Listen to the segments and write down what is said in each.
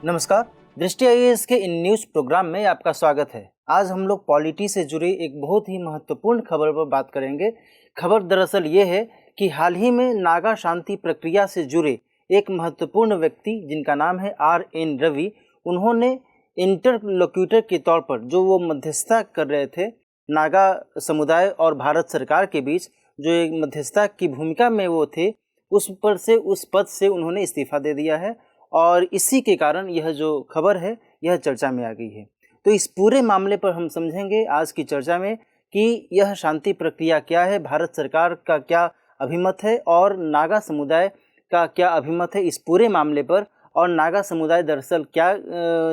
नमस्कार। दृष्टि आईएएस के इन न्यूज़ प्रोग्राम में आपका स्वागत है। आज हम लोग पॉलिटी से जुड़ी एक बहुत ही महत्वपूर्ण खबर पर बात करेंगे। खबर दरअसल ये है कि हाल ही में नागा शांति प्रक्रिया से जुड़े एक महत्वपूर्ण व्यक्ति जिनका नाम है RN रवि, उन्होंने इंटरलोक्यूटर के तौर पर जो वो मध्यस्थता कर रहे थे नागा समुदाय और भारत सरकार के बीच, जो एक मध्यस्थता की भूमिका में वो थे, उस पद से उन्होंने इस्तीफा दे दिया है और इसी के कारण यह जो खबर है यह चर्चा में आ गई है। तो इस पूरे मामले पर हम समझेंगे आज की चर्चा में कि यह शांति प्रक्रिया क्या है, भारत सरकार का क्या अभिमत है और नागा समुदाय का क्या अभिमत है इस पूरे मामले पर, और नागा समुदाय दरअसल क्या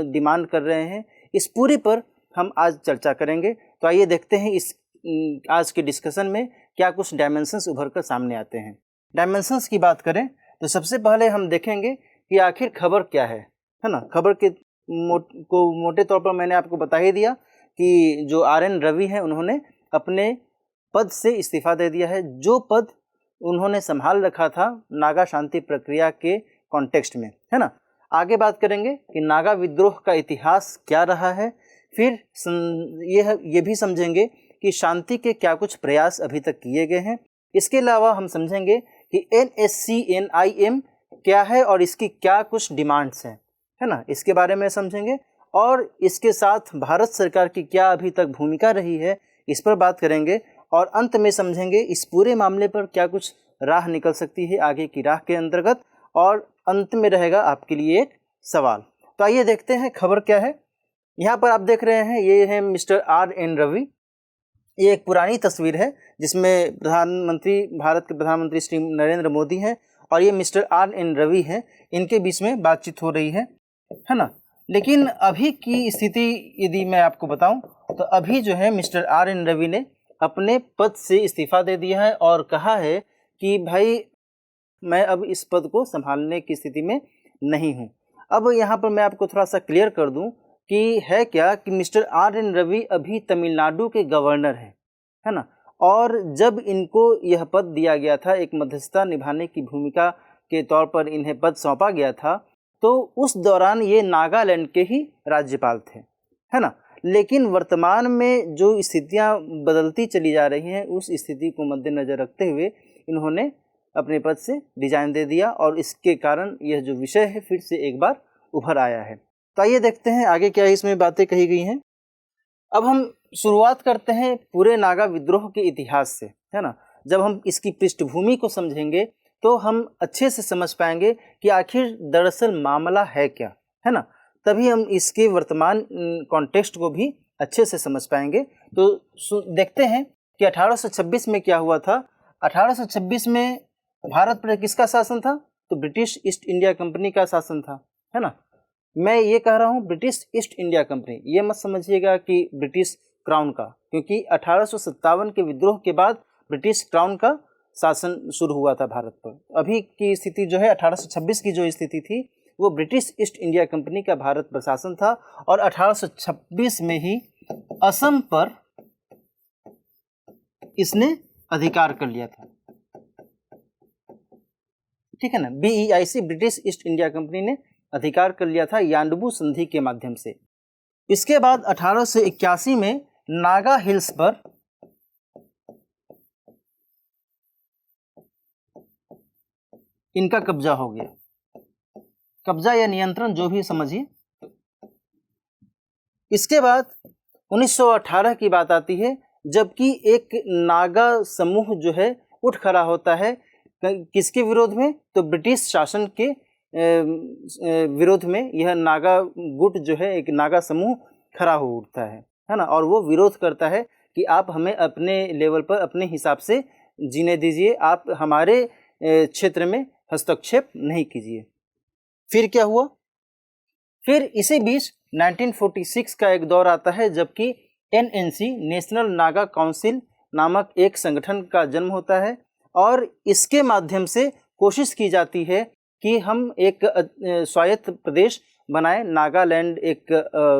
डिमांड कर रहे हैं, इस पूरे पर हम आज चर्चा करेंगे। तो आइए देखते हैं इस आज के डिस्कशन में क्या कुछ डायमेंशंस उभर कर सामने आते हैं। डायमेंशंस की बात करें तो सबसे पहले हम देखेंगे कि आखिर खबर क्या है ना। खबर के मोटे तौर पर मैंने आपको बता ही दिया कि जो RN रवि हैं उन्होंने अपने पद से इस्तीफा दे दिया है, जो पद उन्होंने संभाल रखा था नागा शांति प्रक्रिया के कॉन्टेक्स्ट में, है ना। आगे बात करेंगे कि नागा विद्रोह का इतिहास क्या रहा है, फिर ये भी समझेंगे कि शांति के क्या कुछ प्रयास अभी तक किए गए हैं। इसके अलावा हम समझेंगे कि NSCNIM क्या है और इसकी क्या कुछ डिमांड्स हैं, है ना, इसके बारे में समझेंगे। और इसके साथ भारत सरकार की क्या अभी तक भूमिका रही है इस पर बात करेंगे। और अंत में समझेंगे इस पूरे मामले पर क्या कुछ राह निकल सकती है आगे की राह के अंतर्गत, और अंत में रहेगा आपके लिए एक सवाल। तो आइए देखते हैं खबर क्या है। यहाँ पर आप देख रहे हैं, ये है मिस्टर RN रवि। ये एक पुरानी तस्वीर है जिसमें भारत के प्रधानमंत्री श्री नरेंद्र मोदी हैं और ये मिस्टर RN रवि हैं। इनके बीच में बातचीत हो रही है ना। लेकिन अभी की स्थिति यदि मैं आपको बताऊं तो अभी जो है मिस्टर RN रवि ने अपने पद से इस्तीफा दे दिया है और कहा है कि भाई मैं अब इस पद को संभालने की स्थिति में नहीं हूं। अब यहाँ पर मैं आपको थोड़ा सा क्लियर कर दूं कि है क्या कि मिस्टर RN रवि अभी तमिलनाडु के गवर्नर हैं, है ना। और जब इनको यह पद दिया गया था, एक मध्यस्थता निभाने की भूमिका के तौर पर इन्हें पद सौंपा गया था, तो उस दौरान ये नागालैंड के ही राज्यपाल थे, है ना। लेकिन वर्तमान में जो स्थितियां बदलती चली जा रही हैं, उस स्थिति को मद्देनज़र रखते हुए इन्होंने अपने पद से रिजाइन दे दिया और इसके कारण यह जो विषय है फिर से एक बार उभर आया है। तो आइए देखते हैं आगे क्या इसमें बातें कही गई हैं। अब हम शुरुआत करते हैं पूरे नागा विद्रोह के इतिहास से, है ना। जब हम इसकी पृष्ठभूमि को समझेंगे तो हम अच्छे से समझ पाएंगे कि आखिर दरअसल मामला है क्या, है ना। तभी हम इसके वर्तमान कॉन्टेक्स्ट को भी अच्छे से समझ पाएंगे। तो देखते हैं कि 1826 में क्या हुआ था। 1826 में भारत पर किसका शासन था? तो ब्रिटिश ईस्ट इंडिया कंपनी का शासन था, है ना। मैं ये कह रहा हूँ ब्रिटिश ईस्ट इंडिया कंपनी, ये मत समझिएगा कि ब्रिटिश क्राउन का, क्योंकि 1857 के विद्रोह के बाद ब्रिटिश क्राउन का शासन शुरू हुआ था भारत पर। अभी की स्थिति जो है 1826 की जो स्थिति थी वो ब्रिटिश ईस्ट इंडिया कंपनी का भारत पर शासन था और 1826 में ही असम पर इसने अधिकार कर लिया था, ठीक है ना। BEIC British east India company ने अधिकार कर लिया था यांडबू संधि के माध्यम से। इसके बाद 1881 में नागा हिल्स पर इनका कब्जा हो गया, कब्जा या नियंत्रण जो भी समझिए। इसके बाद 1918 की बात आती है, जबकि एक नागा समूह जो है उठ खड़ा होता है किसके विरोध में? तो ब्रिटिश शासन के विरोध में यह नागा गुट जो है, एक नागा समूह खड़ा हो उठता है ना। और वो विरोध करता है कि आप हमें अपने लेवल पर अपने हिसाब से जीने दीजिए, आप हमारे क्षेत्र में हस्तक्षेप नहीं कीजिए। फिर क्या हुआ? फिर इसी बीच 1946 का एक दौर आता है, जबकि NNC नेशनल नागा काउंसिल नामक एक संगठन का जन्म होता है और इसके माध्यम से कोशिश की जाती है कि हम एक स्वायत्त प्रदेश बनाएं, नागालैंड एक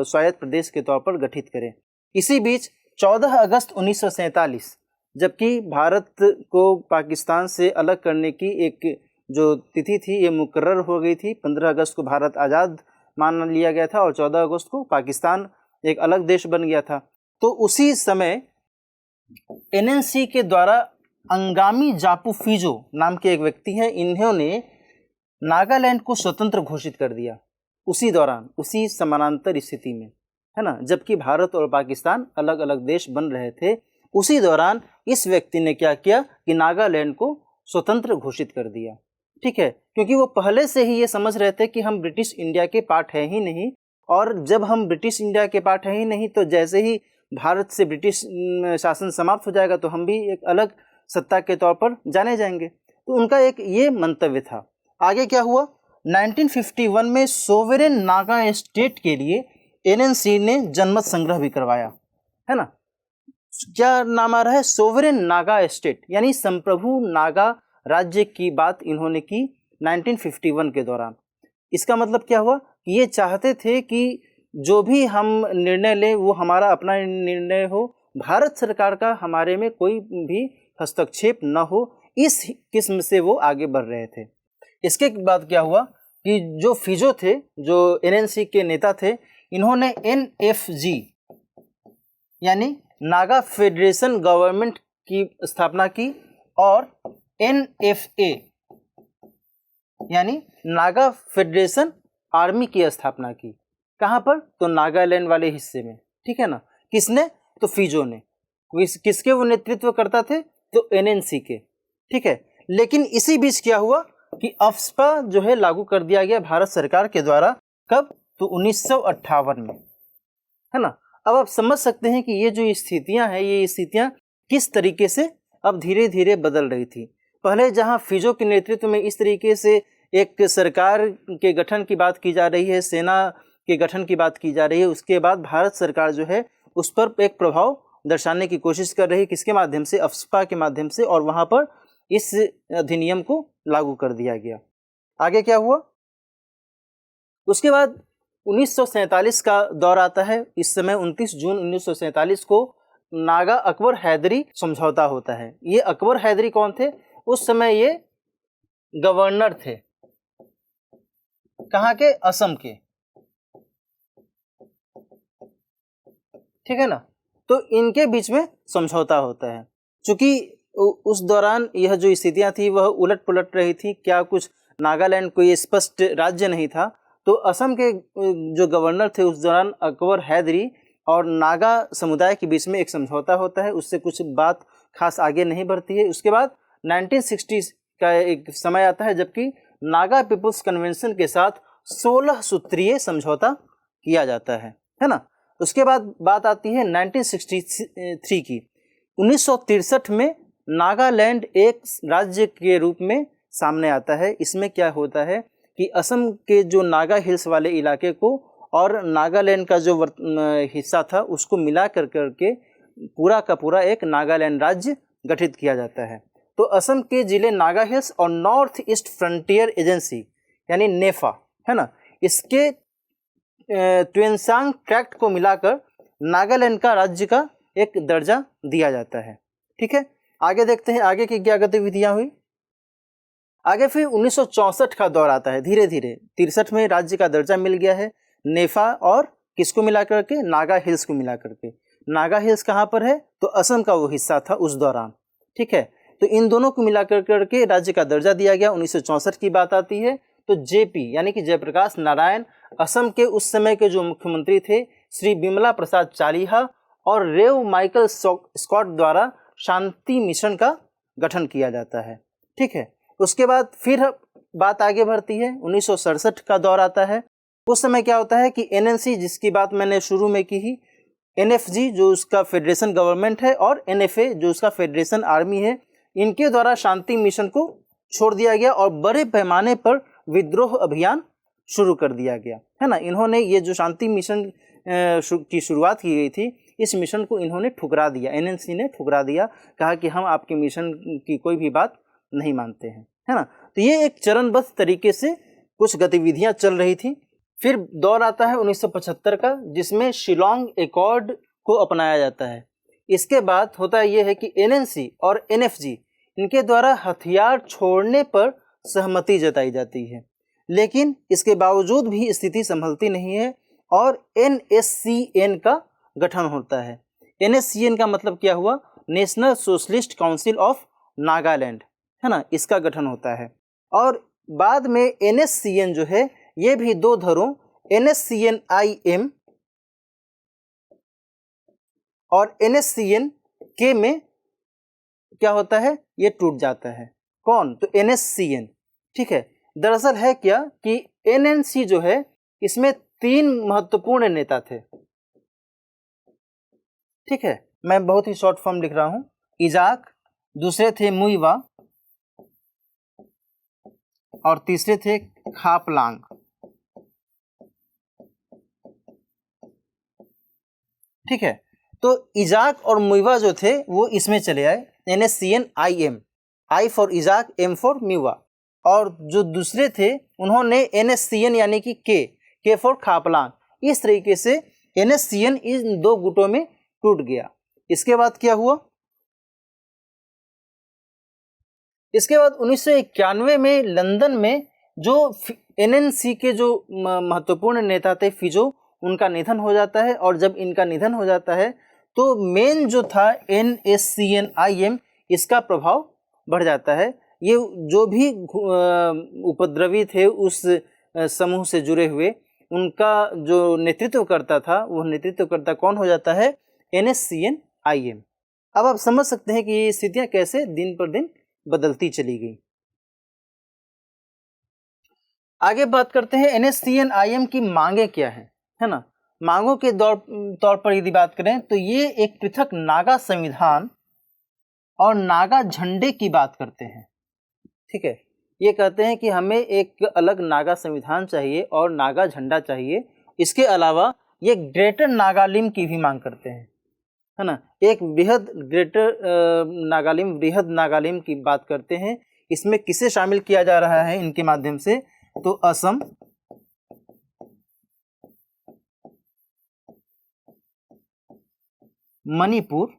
स्वायत्त प्रदेश के तौर पर गठित करें। इसी बीच 14 अगस्त 1947, जबकि भारत को पाकिस्तान से अलग करने की एक जो तिथि थी ये मुकर्रर हो गई थी, 15 अगस्त को भारत आज़ाद मान लिया गया था और 14 अगस्त को पाकिस्तान एक अलग देश बन गया था। तो उसी समय एनएनसी के द्वारा अंगामी जापू फिजो नाम के एक व्यक्ति हैं, इन्होंने नागालैंड को स्वतंत्र घोषित कर दिया उसी दौरान, उसी समानांतर स्थिति में, है ना, जबकि भारत और पाकिस्तान अलग अलग देश बन रहे थे। उसी दौरान इस व्यक्ति ने क्या किया कि नागालैंड को स्वतंत्र घोषित कर दिया, ठीक है, क्योंकि वो पहले से ही ये समझ रहे थे कि हम ब्रिटिश इंडिया के पार्ट हैं ही नहीं, और जब हम ब्रिटिश इंडिया के पार्ट हैं ही नहीं तो जैसे ही भारत से ब्रिटिश शासन समाप्त हो जाएगा तो हम भी एक अलग सत्ता के तौर पर जाने जाएंगे। तो उनका एक ये मंतव्य था। आगे क्या हुआ, 1951 में सोवेरेन नागा स्टेट के लिए एनएनसी ने जनमत संग्रह भी करवाया, है ना। क्या नाम आ रहा है, सोवेरेन नागा स्टेट, यानी संप्रभु नागा राज्य की बात इन्होंने की 1951 के दौरान। इसका मतलब क्या हुआ कि ये चाहते थे कि जो भी हम निर्णय लें वो हमारा अपना निर्णय हो, भारत सरकार का हमारे में कोई भी हस्तक्षेप न हो, इस किस्म से वो आगे बढ़ रहे थे। इसके बाद क्या हुआ कि जो फिजो थे, जो एनएनसी के नेता थे, इन्होंने एनएफजी यानी नागा फेडरेशन गवर्नमेंट की स्थापना की और एनएफए यानी नागा फेडरेशन आर्मी की स्थापना की। कहाँ पर, तो नागालैंड वाले हिस्से में, ठीक है ना। किसने, तो फिजो ने। किसके वो नेतृत्व करता थे, तो एनएनसी के, ठीक है। लेकिन इसी बीच क्या हुआ कि अफ्स्पा जो है लागू कर दिया गया भारत सरकार के द्वारा। कब, तो 1958 में, है ना। अब आप समझ सकते हैं कि ये जो स्थितियां हैं, ये स्थितियां किस तरीके से अब धीरे धीरे बदल रही थी। पहले जहां फिजो के नेतृत्व में इस तरीके से एक सरकार के गठन की बात की जा रही है, सेना के गठन की बात की जा रही है, उसके बाद भारत सरकार जो है उस पर एक प्रभाव दर्शाने की कोशिश कर रही है, किसके माध्यम से, अफ्स्पा के माध्यम से, और वहां पर इस अधिनियम को लागू कर दिया गया। आगे क्या हुआ, उसके बाद 1947 का दौर आता है। इस समय 29 जून 1947 को नागा अकबर हैदरी समझौता होता है। ये अकबर हैदरी कौन थे, उस समय ये गवर्नर थे, कहाँ के, असम के, ठीक है ना। तो इनके बीच में समझौता होता है। चूंकि उस दौरान यह जो स्थितियां थी वह उलट पुलट रही थी, क्या कुछ नागालैंड कोई स्पष्ट राज्य नहीं था, तो असम के जो गवर्नर थे उस दौरान अकबर हैदरी और नागा समुदाय के बीच में एक समझौता होता है। उससे कुछ बात खास आगे नहीं बढ़ती है। उसके बाद 1960 का एक समय आता है जबकि नागा पीपुल्स कन्वेंशन के साथ 16 सूत्रीय समझौता किया जाता है ना। उसके बाद बात आती है 1963 की। 1963 में नागालैंड एक राज्य के रूप में सामने आता है। इसमें क्या होता है कि असम के जो नागा हिल्स वाले इलाके को और नागालैंड का जो हिस्सा था उसको मिला कर करके पूरा का पूरा एक नागालैंड राज्य गठित किया जाता है। तो असम के जिले नागा हिल्स और नॉर्थ ईस्ट फ्रंटियर एजेंसी यानी नेफा, है ना, इसके ट्वेंसांग ट्रैक्ट को मिलाकर नागालैंड का राज्य का एक दर्जा दिया जाता है। ठीक है, आगे देखते हैं आगे की क्या गतिविधियां हुई। आगे फिर 1964 का दौर आता है। धीरे धीरे 63 में राज्य का दर्जा मिल गया है नेफा और किसको मिला करके, नागा हिल्स को मिला करके। नागा हिल्स कहाँ पर है, तो असम का वो हिस्सा था उस दौरान। ठीक है, तो इन दोनों को मिला करके राज्य का दर्जा दिया गया। 1964 की बात आती है तो जेपी यानी कि जयप्रकाश नारायण, असम के उस समय के जो मुख्यमंत्री थे श्री बिमला प्रसाद चालिहा और रेव माइकल स्कॉट द्वारा शांति मिशन का गठन किया जाता है। ठीक है, उसके बाद फिर बात आगे बढ़ती है। 1967 का दौर आता है। उस समय क्या होता है कि एनएनसी, जिसकी बात मैंने शुरू में की ही, एनएफजी जो उसका फेडरेशन गवर्नमेंट है और एनएफए जो उसका फेडरेशन आर्मी है, इनके द्वारा शांति मिशन को छोड़ दिया गया और बड़े पैमाने पर विद्रोह अभियान शुरू कर दिया गया, है ना। इन्होंने ये जो शांति मिशन की शुरुआत की गई थी, इस मिशन को इन्होंने ठुकरा दिया, एनएनसी ने ठुकरा दिया, कहा कि हम आपके मिशन की कोई भी बात नहीं मानते हैं, है ना। तो ये एक चरणबद्ध तरीके से कुछ गतिविधियां चल रही थी। फिर दौर आता है 1975 का, जिसमें शिलोंग एकॉर्ड को अपनाया जाता है। इसके बाद होता यह है कि एनएनसी और एनएफजी इनके द्वारा हथियार छोड़ने पर सहमति जताई जाती है। लेकिन इसके बावजूद भी स्थिति संभलती नहीं है और NSCN का गठन होता है। NSCN का मतलब क्या हुआ? National socialist council of Nagaland, है ना, इसका गठन होता है। और बाद में NSCN जो है ये भी दो धड़ों NSCN-IM और NSCN-K में क्या होता है, ये टूट जाता है। कौन? तो NSCN, ठीक है। दरअसल है क्या कि NNC जो है इसमें 3 महत्वपूर्ण नेता थे, ठीक है। मैं बहुत ही शॉर्ट फॉर्म लिख रहा हूं। इजाक, दूसरे थे मुइवा और तीसरे थे खापलांग, ठीक है। तो इजाक और मुइवा जो थे वो इसमें चले आए, NSCN-IM, I for Ijak, M for Muivah. और जो दूसरे थे उन्होंने NSCN यानी कि K फॉर खापलांग। इस तरीके से NSCN इन 2 गुटों में टूट गया। इसके बाद क्या हुआ? इसके बाद 1991 में लंदन में जो NNC के जो महत्वपूर्ण नेता थे फिजो, उनका निधन हो जाता है। और जब इनका निधन हो जाता है तो मेन जो था NSCN-IM, इसका प्रभाव बढ़ जाता है। ये जो भी उपद्रवी थे उस समूह से जुड़े हुए, उनका जो नेतृत्व करता था, वो नेतृत्वकर्ता कौन हो जाता है? NSCN-IM। अब आप समझ सकते हैं कि ये स्थितियां कैसे दिन पर दिन बदलती चली गई। आगे बात करते हैं NSCN-IM की मांगे क्या है ना। मांगों के तौर पर यदि बात करें तो ये एक पृथक नागा संविधान और नागा झंडे की बात करते हैं, ठीक है। ये कहते हैं कि हमें एक अलग नागा संविधान चाहिए और नागा झंडा चाहिए। इसके अलावा ये ग्रेटर नागालिम की भी मांग करते हैं, है ना। एक बृहद ग्रेटर नागालिम, बृहद नागालिम की बात करते हैं। इसमें किसे शामिल किया जा रहा है इनके माध्यम से? तो असम, मणिपुर,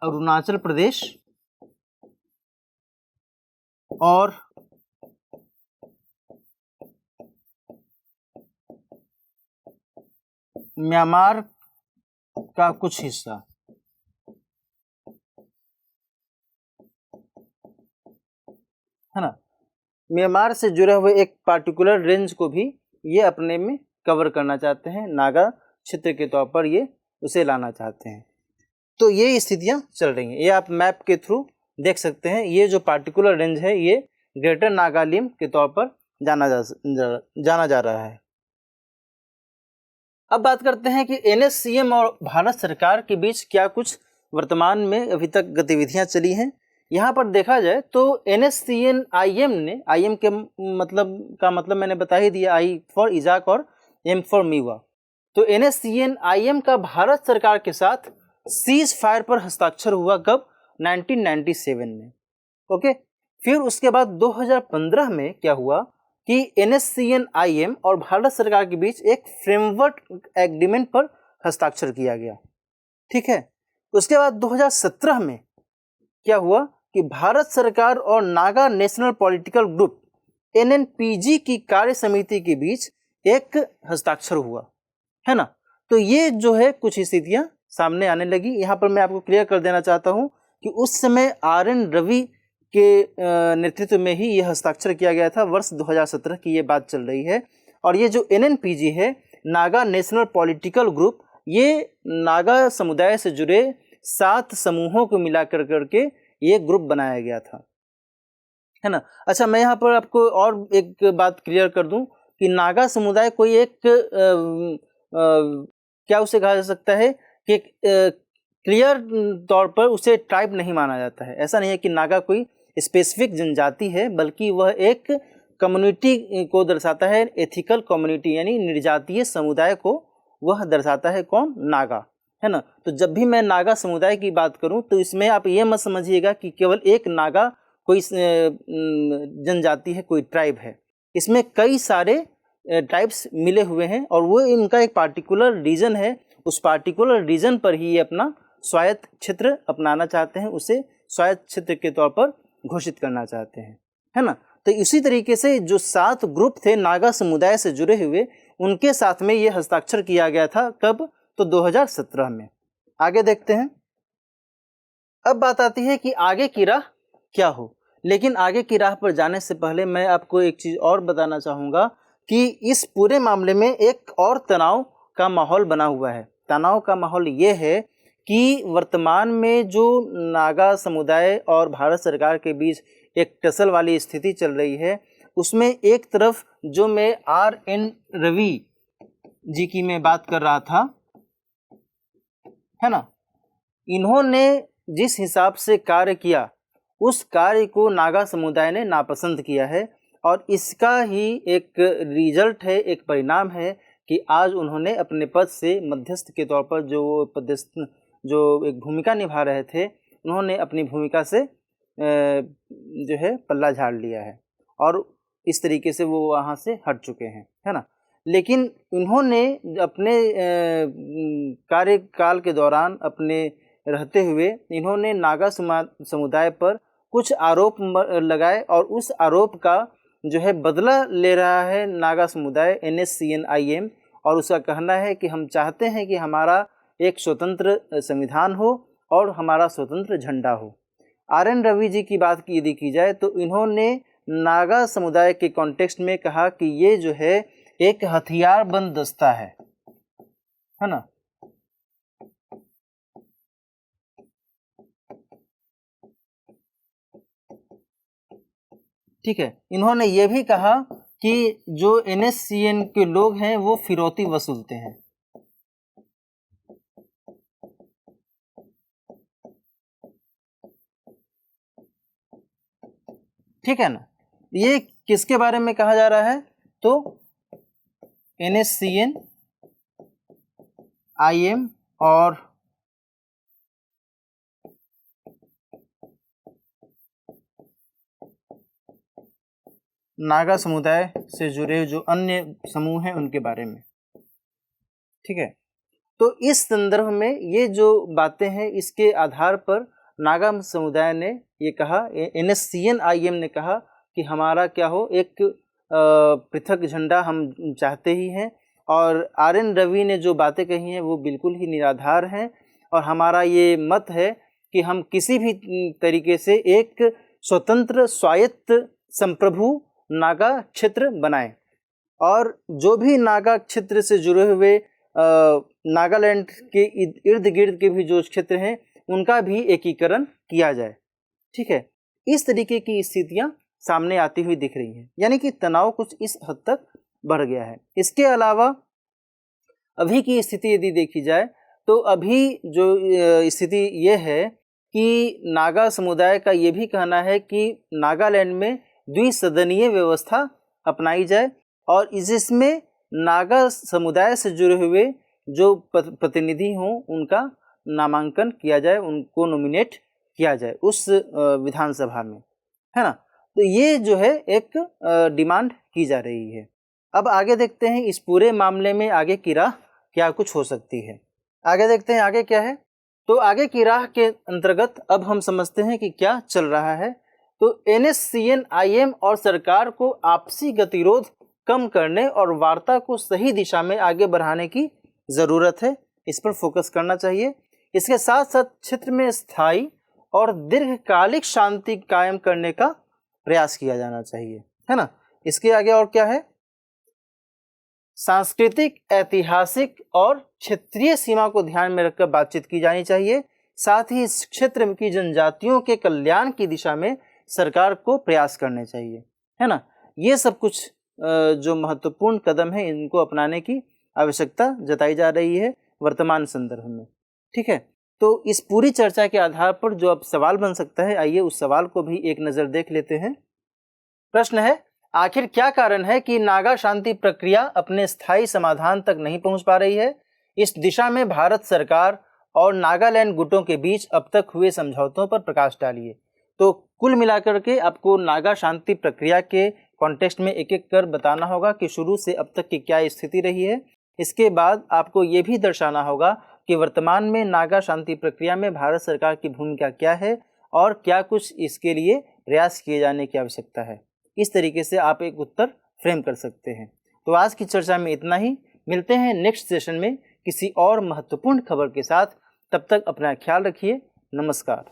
अरुणाचल प्रदेश और म्यांमार का कुछ हिस्सा, है ना। म्यांमार से जुड़े हुए एक पार्टिकुलर रेंज को भी ये अपने में कवर करना चाहते हैं, नागा क्षेत्र के तौर पर ये उसे लाना चाहते हैं। तो ये स्थितियां चल रही हैं। ये आप मैप के थ्रू देख सकते हैं। ये जो पार्टिकुलर रेंज है ये ग्रेटर नागालिम के तौर पर जाना जा रहा है। अब बात करते हैं कि NSCM और भारत सरकार के बीच क्या कुछ वर्तमान में अभी तक गतिविधियां चली हैं। यहाँ पर देखा जाए तो NSCN-IM ने, IM के मतलब मैंने बता ही दिया, I फॉर इजाक और M फॉर मीवा। तो NSCN-IM का भारत सरकार के साथ सीज फायर पर हस्ताक्षर हुआ कब? 1997 में, ओके। फिर उसके बाद 2015 में क्या हुआ कि NSCN-IM और भारत सरकार के बीच एक फ्रेमवर्क एग्रीमेंट पर हस्ताक्षर किया गया, ठीक है। उसके बाद 2017 में क्या हुआ कि भारत सरकार और Naga national political group NNPG की कार्य समिति के बीच एक हस्ताक्षर हुआ, है ना। तो ये जो है कुछ स्थितियां सामने आने लगी। यहाँ पर मैं आपको क्लियर कर देना चाहता हूँ कि उस समय RN रवि के नेतृत्व में ही यह हस्ताक्षर किया गया था। वर्ष 2017 की ये बात चल रही है। और ये जो NNPG है, नागा नेशनल पॉलिटिकल ग्रुप, ये नागा समुदाय से जुड़े 7 समूहों को मिला करके ये ग्रुप बनाया गया था, है ना। अच्छा, मैं यहाँ पर आपको और एक बात क्लियर कर दूं कि नागा समुदाय कोई एक क्या उसे कहा जा सकता है कि क्लियर तौर पर उसे ट्राइब नहीं माना जाता है। ऐसा नहीं है कि नागा कोई स्पेसिफिक जनजाति है, बल्कि वह एक कम्युनिटी को दर्शाता है, एथिकल कम्युनिटी यानी निर्जातीय समुदाय को वह दर्शाता है। कौन? नागा, है ना। तो जब भी मैं नागा समुदाय की बात करूं तो इसमें आप ये मत समझिएगा कि केवल एक नागा कोई जनजाति है, कोई ट्राइब है। इसमें कई सारे ट्राइब्स मिले हुए हैं और वो इनका एक पार्टिकुलर रीजन है। उस पार्टिकुलर रीजन पर ही ये अपना स्वायत्त क्षेत्र अपनाना चाहते हैं, उसे स्वायत्त क्षेत्र के तौर पर घोषित करना चाहते हैं, है ना। तो इसी तरीके से जो 7 ग्रुप थे नागा समुदाय से जुड़े हुए, उनके साथ में ये हस्ताक्षर किया गया था। कब? तो 2017 में। आगे देखते हैं। अब बात आती है कि आगे की राह क्या हो। लेकिन आगे की राह पर जाने से पहले मैं आपको एक चीज़ और बताना चाहूँगा कि इस पूरे मामले में एक और तनाव का माहौल बना हुआ है। तनाव का माहौल ये है कि वर्तमान में जो नागा समुदाय और भारत सरकार के बीच एक टसल वाली स्थिति चल रही है, उसमें एक तरफ जो मैं RN रवि जी की मैं बात कर रहा था, है ना, इन्होंने जिस हिसाब से कार्य किया उस कार्य को नागा समुदाय ने नापसंद किया है, और इसका ही एक रिजल्ट है, एक परिणाम है कि आज उन्होंने अपने पद से मध्यस्थ के तौर पर जो एक भूमिका निभा रहे थे, उन्होंने अपनी भूमिका से जो है पल्ला झाड़ लिया है और इस तरीके से वो वहाँ से हट चुके हैं, है ना। लेकिन इन्होंने अपने कार्यकाल के दौरान अपने रहते हुए इन्होंने नागा समुदाय पर कुछ आरोप लगाए और उस आरोप का जो है बदला ले रहा है नागा समुदाय NSCN-IM, और उसका कहना है कि हम चाहते हैं कि हमारा एक स्वतंत्र संविधान हो और हमारा स्वतंत्र झंडा हो। RN रवि जी की बात यदि की जाए तो इन्होंने नागा समुदाय के कॉन्टेक्स्ट में कहा कि ये जो है एक हथियारबंद दस्ता है ना। ठीक है, इन्होंने ये भी कहा कि जो NSCN के लोग हैं वो फिरौती वसूलते हैं। ठीक है ना। ये किसके बारे में कहा जा रहा है? तो NSCN-IM और नागा समुदाय से जुड़े जो अन्य समूह हैं उनके बारे में। ठीक है, तो इस संदर्भ में ये जो बातें हैं इसके आधार पर नागा समुदाय ने ये कहा, NSCN-IM ने कहा कि हमारा क्या हो, एक पृथक झंडा हम चाहते ही हैं, और RN रवि ने जो बातें कही हैं वो बिल्कुल ही निराधार हैं, और हमारा ये मत है कि हम किसी भी तरीके से एक स्वतंत्र स्वायत्त संप्रभु नागा क्षेत्र बनाएं, और जो भी नागा क्षेत्र से जुड़े हुए नागालैंड के इर्द गिर्द के भी जो क्षेत्र हैं उनका भी एकीकरण किया जाए। ठीक है, इस तरीके की स्थितियां सामने आती हुई दिख रही हैं, यानी कि तनाव कुछ इस हद तक बढ़ गया है। इसके अलावा अभी की स्थिति यदि देखी जाए तो अभी जो स्थिति ये है कि नागा समुदाय का ये भी कहना है कि नागालैंड में द्विसदनीय व्यवस्था अपनाई जाए, और इसमें नागा समुदाय से जुड़े हुए जो प्रतिनिधि हों उनका नामांकन किया जाए, उनको नॉमिनेट किया जाए उस विधानसभा में, है ना। तो ये जो है एक डिमांड की जा रही है। अब आगे देखते हैं इस पूरे मामले में आगे की राह क्या कुछ हो सकती है। आगे देखते हैं आगे क्या है। तो आगे की राह के अंतर्गत अब हम समझते हैं कि क्या चल रहा है। तो NSCN-IM और सरकार को आपसी गतिरोध कम करने और वार्ता को सही दिशा में आगे बढ़ाने की ज़रूरत है, इस पर फोकस करना चाहिए। इसके साथ साथ क्षेत्र में स्थायी और दीर्घकालिक शांति कायम करने का प्रयास किया जाना चाहिए, है ना। इसके आगे और क्या है? सांस्कृतिक, ऐतिहासिक और क्षेत्रीय सीमा को ध्यान में रखकर बातचीत की जानी चाहिए। साथ ही इस क्षेत्र की जनजातियों के कल्याण की दिशा में सरकार को प्रयास करने चाहिए, है ना। ये सब कुछ जो महत्वपूर्ण कदम है इनको अपनाने की आवश्यकता जताई जा रही है वर्तमान संदर्भ में। ठीक है, तो इस पूरी चर्चा के आधार पर जो अब सवाल बन सकता है, आइए उस सवाल को भी एक नज़र देख लेते हैं। प्रश्न है, आखिर क्या कारण है कि नागा शांति प्रक्रिया अपने स्थायी समाधान तक नहीं पहुंच पा रही है? इस दिशा में भारत सरकार और नागालैंड गुटों के बीच अब तक हुए समझौतों पर प्रकाश डालिए। तो कुल मिलाकर के आपको नागा शांति प्रक्रिया के कॉन्टेक्स्ट में एक एक कर बताना होगा कि शुरू से अब तक की क्या स्थिति रही है। इसके बाद आपको ये भी दर्शाना होगा कि वर्तमान में नागा शांति प्रक्रिया में भारत सरकार की भूमिका क्या है और क्या कुछ इसके लिए प्रयास किए जाने की आवश्यकता है। इस तरीके से आप एक उत्तर फ्रेम कर सकते हैं। तो आज की चर्चा में इतना ही। मिलते हैं नेक्स्ट सेशन में किसी और महत्वपूर्ण खबर के साथ। तब तक अपना ख्याल रखिए। नमस्कार।